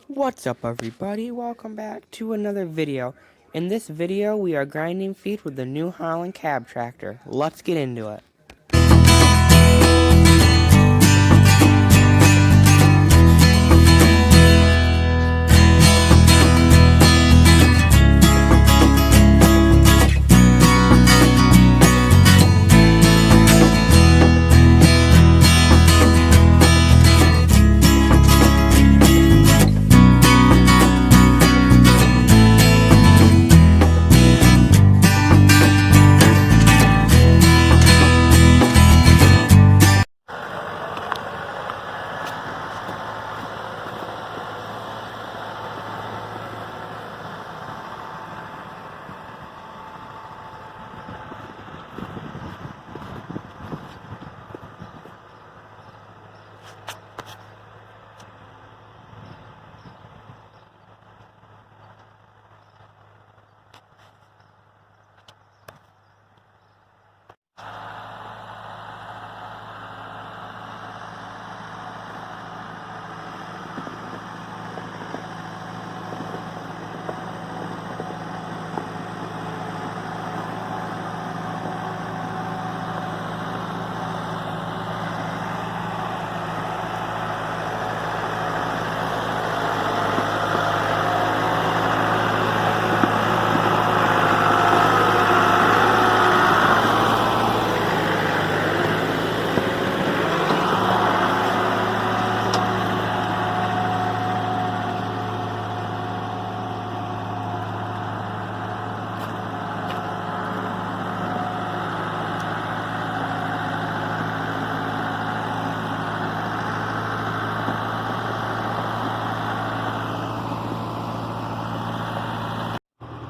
What's up everybody, welcome back to another video. In this video we are grinding feed with the New Holland cab tractor. Let's get into it.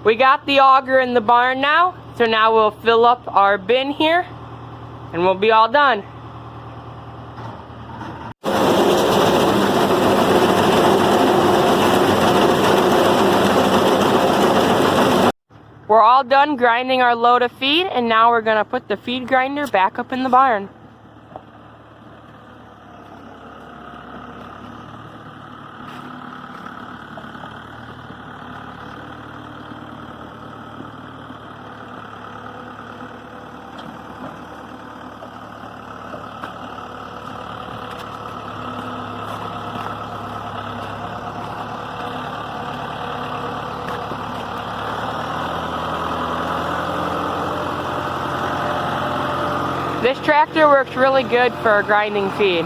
We got the auger in the barn now, so now we'll fill up our bin here and we'll be all done. We're all done grinding our load of feed, and now we're gonna put the feed grinder back up in the barn. This tractor works really good for grinding feed.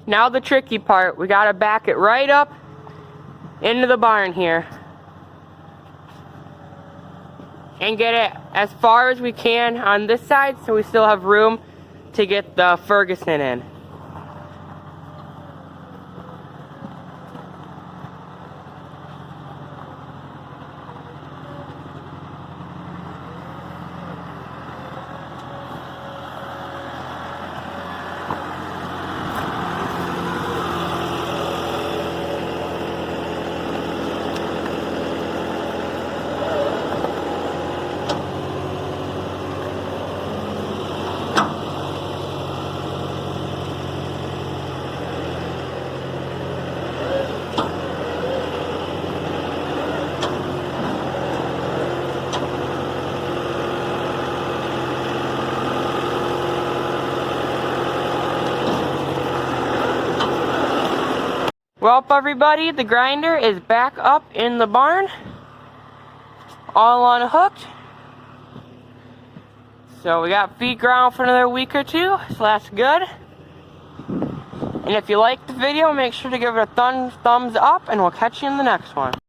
Now the tricky part, we gotta back it right up into the barn here and get it as far as we can on this side so we still have room to get the Ferguson in. Well, everybody, the grinder is back up in the barn, all unhooked. So we got feed ground for another week or two, so that's good. And if you liked the video, make sure to give it a thumbs up, and we'll catch you in the next one.